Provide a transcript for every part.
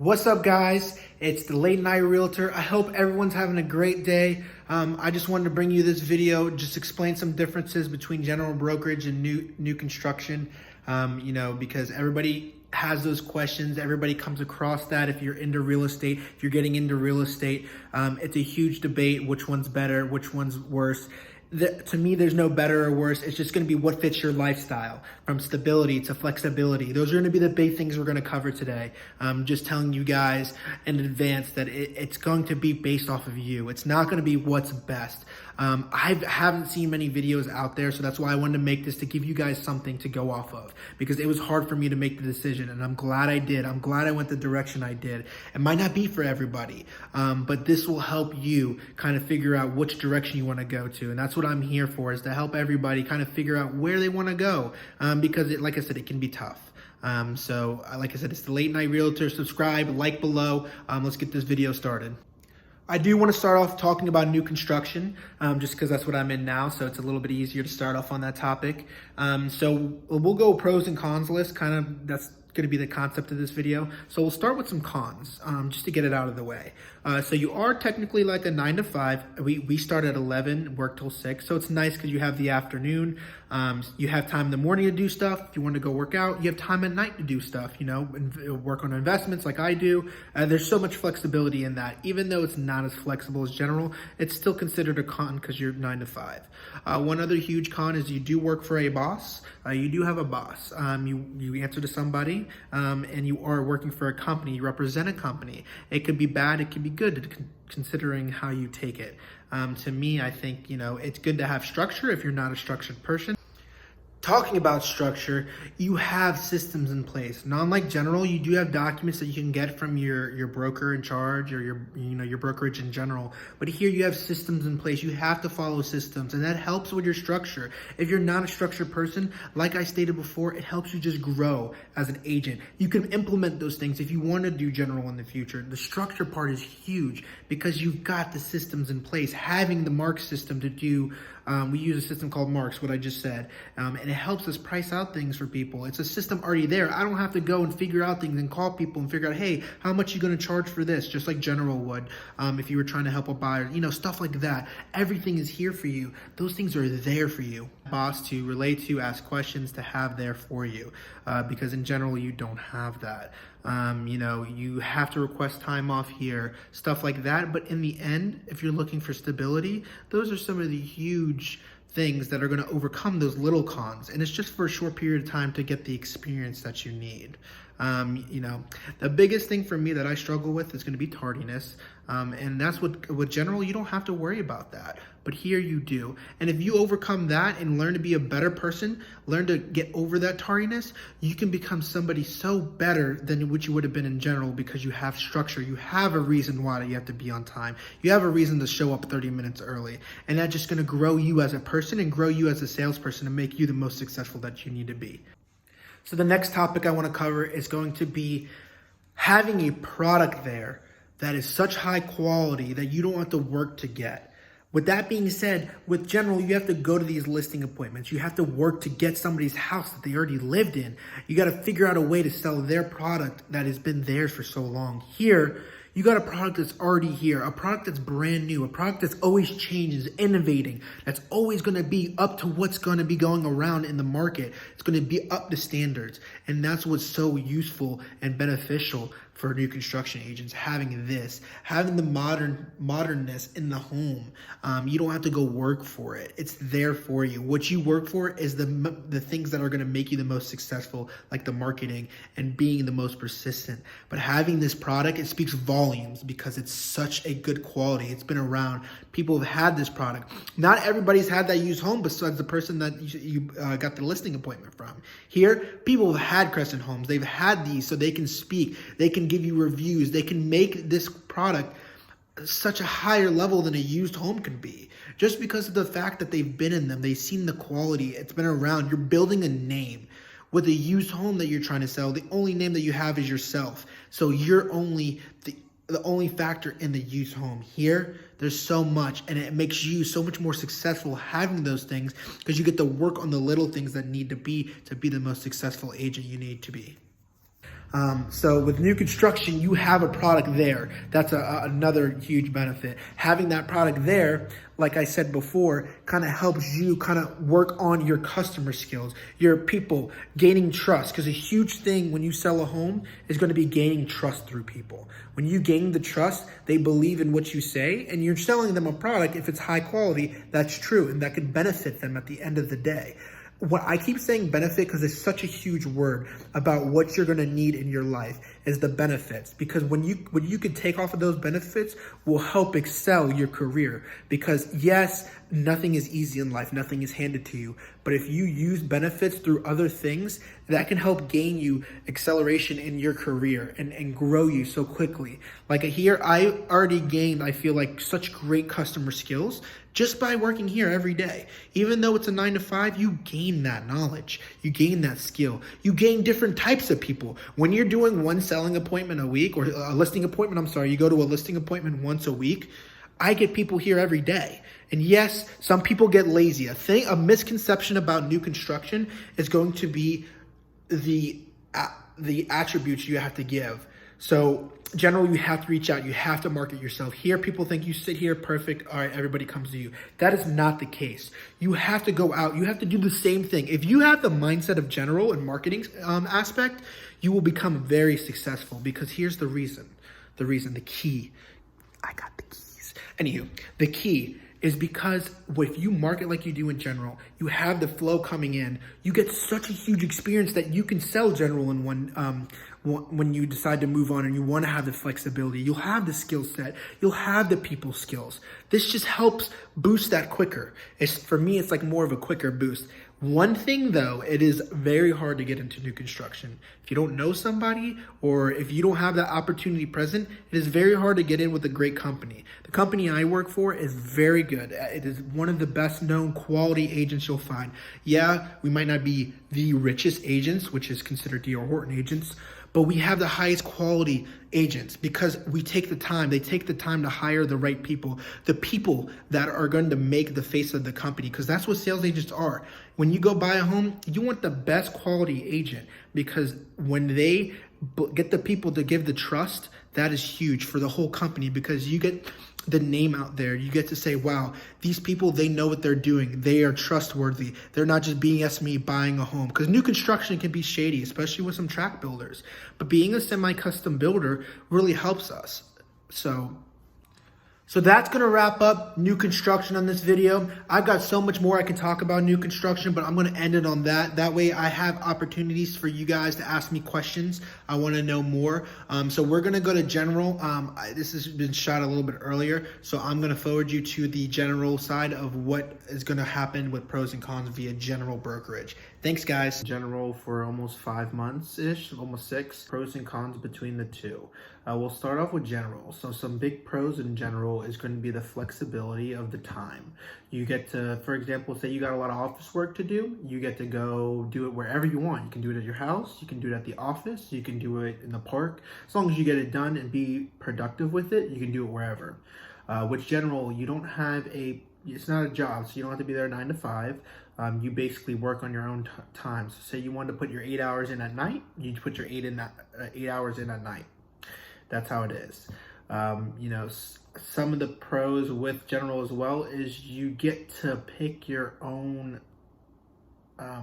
What's up, guys? It's the Late Night Realtor. I hope everyone's having a great day. I just wanted to bring you this video, just explain some differences between general brokerage and new construction. Because everybody has those questions. Everybody comes across that. If you're into real estate, if you're getting into real estate, it's a huge debate. Which one's better? Which one's worse? To me, there's no better or worse. It's just going to be what fits your lifestyle, from stability to flexibility. Those are going to be the big things we're going to cover today. Just telling you guys in advance that it's going to be based off of you. It's not going to be what's best. I haven't seen many videos out there, so that's why I wanted to make this, to give you guys something to go off of, because it was hard for me to make the decision, and I'm glad I did. I'm glad I went the direction I did. It might not be for everybody, but this will help you kind of figure out which direction you want to go to, and that's what I'm here for, is to help everybody kind of figure out where they want to go, because like I said, it can be tough. Like I said, it's the Late Night Realtor. Subscribe, like below. Let's get this video started. I do want to start off talking about new construction, just because that's what I'm in now, so it's a little bit easier to start off on that topic. So we'll go pros and cons list, kind of, that's going to be the concept of this video. So we'll start with some cons, just to get it out of the way. So you are technically like a 9 to 5. We start at 11, work till 6. So it's nice because you have the afternoon. You have time in the morning to do stuff. If you want to go work out, you have time at night to do stuff, and work on investments like I do. There's so much flexibility in that. Even though it's not as flexible as general, it's still considered a con because you're 9 to 5. One other huge con is you do work for a boss. You do have a boss. You answer to somebody, and you are working for a company. You represent a company. It could be bad. It could be good, considering how you take it. To me, I think, it's good to have structure if you're not a structured person. Talking about structure, you have systems in place. Not unlike general, you do have documents that you can get from your broker in charge, or your brokerage in general. But here you have systems in place. You have to follow systems, and that helps with your structure. If you're not a structured person, like I stated before, it helps you just grow as an agent. You can implement those things if you want to do general in the future. The structure part is huge because you've got the systems in place. Having the mark system to do, we use a system called Marks, what I just said, and it helps us price out things for people. It's a system already there. I don't have to go and figure out things and call people and figure out, hey, how much are you going to charge for this? Just like general would, if you were trying to help a buyer, stuff like that. Everything is here for you. Those things are there for you. Boss to relate to, ask questions, to have there for you, because in general, you don't have that. You have to request time off here, stuff like that. But in the end, if you're looking for stability, those are some of the huge things that are going to overcome those little cons. And it's just for a short period of time to get the experience that you need. The biggest thing for me that I struggle with is going to be tardiness. And that's with general, you don't have to worry about that. But here you do. And if you overcome that and learn to be a better person, learn to get over that tardiness, you can become somebody so better than what you would have been in general, because you have structure. You have a reason why you have to be on time. You have a reason to show up 30 minutes early. And that's just going to grow you as a person and grow you as a salesperson and make you the most successful that you need to be. So the next topic I want to cover is going to be having a product there that is such high quality that you don't have to work to get. With that being said, with general, you have to go to these listing appointments. You have to work to get somebody's house that they already lived in. You got to figure out a way to sell their product that has been theirs for so long. Here, you got a product that's already here, a product that's brand new, a product that's always changes, innovating, that's always going to be up to what's going to be going around in the market. It's going to be up to standards. And that's what's so useful and beneficial for new construction agents, having the modernness in the home. You don't have to go work for it. It's there for you. What you work for is the things that are going to make you the most successful, like the marketing and being the most persistent. But having this product, it speaks volumes because it's such a good quality. It's been around. People have had this product. Not everybody's had that used home besides the person that you got the listing appointment from. Here, people have had Crescent Homes. They've had these, so they can speak. They can give you reviews. They can make this product such a higher level than a used home can be, just because of the fact that they've been in them. They've seen the quality. It's been around. You're building a name. With a used home that you're trying to sell, the only name that you have is yourself. So you're only the only factor in the used home. Here, there's so much, and it makes you so much more successful having those things, because you get to work on the little things that need to be the most successful agent you need to be. So with new construction, you have a product there. That's another huge benefit. Having that product there, like I said before, kind of helps you kind of work on your customer skills, your people, gaining trust. Because a huge thing when you sell a home is going to be gaining trust through people. When you gain the trust, they believe in what you say, and you're selling them a product. If it's high quality, that's true, and that could benefit them at the end of the day. What I keep saying benefit because it's such a huge word about what you're going to need in your life is the benefits, because when you can take off of those benefits will help excel your career. Because yes, nothing is easy in life, nothing is handed to you, but if you use benefits through other things, that can help gain you acceleration in your career and grow you so quickly. Like here, I already gained, I feel like, such great customer skills just by working here every day. Even though it's a 9 to 5, you gain that knowledge, you gain that skill, you gain different types of people. When you're doing one selling appointment a week, or a listing appointment, you go to a listing appointment once a week, I get people here every day. And yes, some people get lazy. A misconception about new construction is going to be the attributes you have to give. So generally, you have to reach out. You have to market yourself. Here, people think you sit here, perfect. All right, everybody comes to you. That is not the case. You have to go out. You have to do the same thing. If you have the mindset of general and marketing aspect, you will become very successful. Because here's the reason, the key. I got the keys. Anywho, the key is because if you market like you do in general, you have the flow coming in, you get such a huge experience that you can sell general in when you decide to move on and you want to have the flexibility. You'll have the skill set, you'll have the people skills. This just helps boost that quicker. For me, it's like more of a quicker boost. One thing though, it is very hard to get into new construction. If you don't know somebody, or if you don't have that opportunity present, it is very hard to get in with a great company. The company I work for is very good. It is one of the best known quality agents you'll find. Yeah, we might not be the richest agents, which is considered D.R. Horton agents, but we have the highest quality agents because we take the time. They take the time to hire the right people, the people that are going to make the face of the company, because that's what sales agents are. When you go buy a home, you want the best quality agent, because when they get the people to give the trust, that is huge for the whole company, because you get the name out there. You get to say, wow, these people, they know what they're doing. They are trustworthy. They're not just BS me buying a home. Because new construction can be shady, especially with some track builders. But being a semi-custom builder really helps us. So that's going to wrap up new construction on this video. I've got so much more I can talk about new construction, but I'm going to end it on that. That way I have opportunities for you guys to ask me questions. I want to know more. So we're going to go to general. This has been shot a little bit earlier, so I'm going to forward you to the general side of what is going to happen with pros and cons via general brokerage. Thanks, guys. General for almost 5 months-ish, almost 6. Pros and cons between the two. We'll start off with general. So some big pros in general is going to be the flexibility of the time. You get to, for example, say you got a lot of office work to do, you get to go do it wherever you want. You can do it at your house, you can do it at the office, you can do it in the park. As long as you get it done and be productive with it, you can do it wherever. With general, you don't have it's not a job, so you don't have to be there 9 to 5. You basically work on your own time. So say you want to put your 8 hours in at night, you put your 8 hours in at night. That's how it is. Some of the pros with general as well is you get to pick your own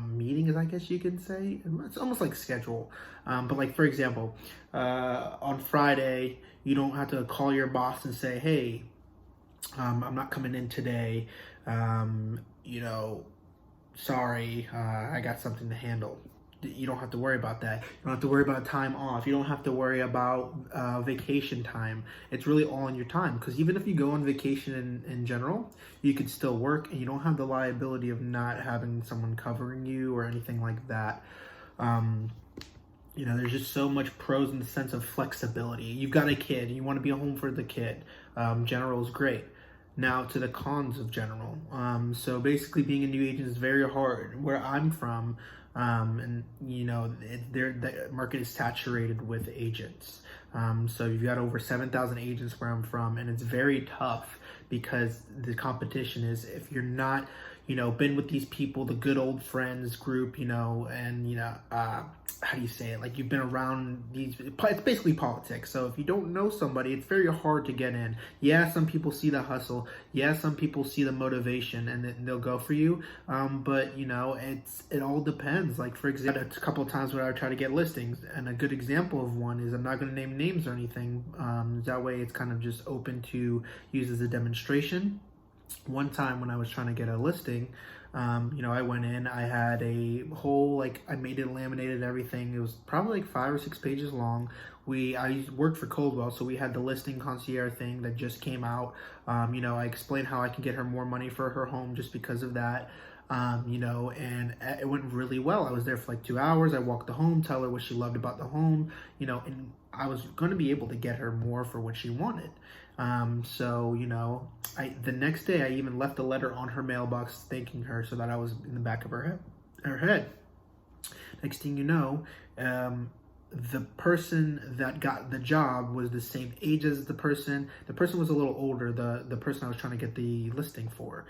meetings, I guess you can say. It's almost like schedule. But like, for example, on Friday, you don't have to call your boss and say, hey, I'm not coming in today. Sorry, I got something to handle. You don't have to worry about that. You don't have to worry about time off. You don't have to worry about vacation time. It's really all on your time, because even if you go on vacation in general, you can still work, and you don't have the liability of not having someone covering you or anything like that. There's just so much pros in the sense of flexibility. You've got a kid, you want to be home for the kid. General is great. Now to the cons of general. So basically being a new agent is very hard. Where I'm from, the market is saturated with agents. So you've got over 7,000 agents where I'm from, and it's very tough because the competition is, if you're not, been with these people, the good old friends group, and, how do you say it? Like, you've been around it's basically politics. So if you don't know somebody, it's very hard to get in. Yeah, some people see the hustle. Yeah, some people see the motivation and then they'll go for you. But it all depends. Like, for example, a couple of times where I try to get listings, and a good example of one is, I'm not going to name names or anything. That way it's kind of just open to use as a demonstration. One time when I was trying to get a listing, I went in, I had a whole, I made it laminated, everything. It was probably like 5 or 6 pages long. I worked for Coldwell, so we had the listing concierge thing that just came out. I explained how I can get her more money for her home just because of that. And it went really well. I was there for like 2 hours. I walked the home, tell her what she loved about the home, and I was going to be able to get her more for what she wanted. The next day I even left a letter on her mailbox thanking her, so that I was in the back of her head. Next thing you know, the person that got the job was the same age as the person. The person was a little older, the person I was trying to get the listing for.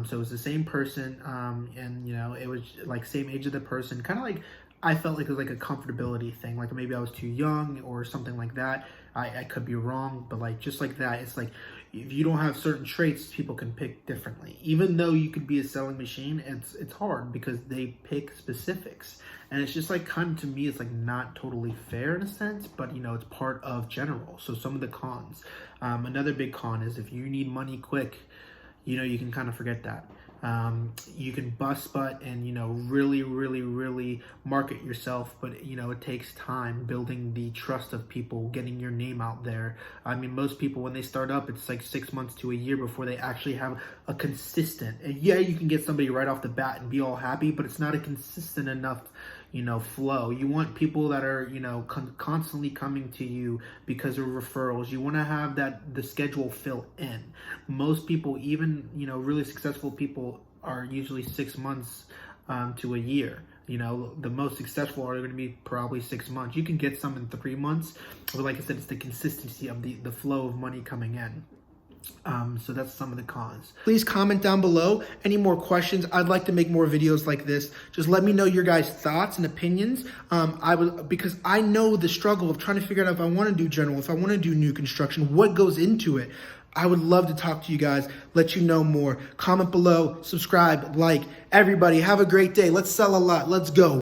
So it was the same person, and it was like same age of the person. Kind of like, I felt like it was like a comfortability thing. Like maybe I was too young or something like that. I could be wrong, but like just like that, it's like if you don't have certain traits, people can pick differently. Even though you could be a selling machine, it's hard because they pick specifics. And it's just like kind of, to me, it's like not totally fair in a sense, but it's part of general. So some of the cons. Another big con is if you need money quick, you can kind of forget that. You can bust butt and, really, really, really market yourself. But, it takes time building the trust of people, getting your name out there. I mean, most people, when they start up, it's like 6 months to a year before they actually have a consistent. And yeah, you can get somebody right off the bat and be all happy, but it's not a consistent enough flow. You want people that are, constantly coming to you because of referrals. You want to have the schedule fill in. Most people, even, really successful people, are usually 6 months to a year. The most successful are going to be probably 6 months. You can get some in 3 months, but like I said, it's the consistency of the flow of money coming in. So that's some of the cons. Please comment down below any more questions. I'd like to make more videos like this. Just let me know your guys' thoughts and opinions. Because I know the struggle of trying to figure out if I want to do general, if I want to do new construction, what goes into it. I would love to talk to you guys, let you know more. Comment below, subscribe, like. Everybody, have a great day. Let's sell a lot. Let's go.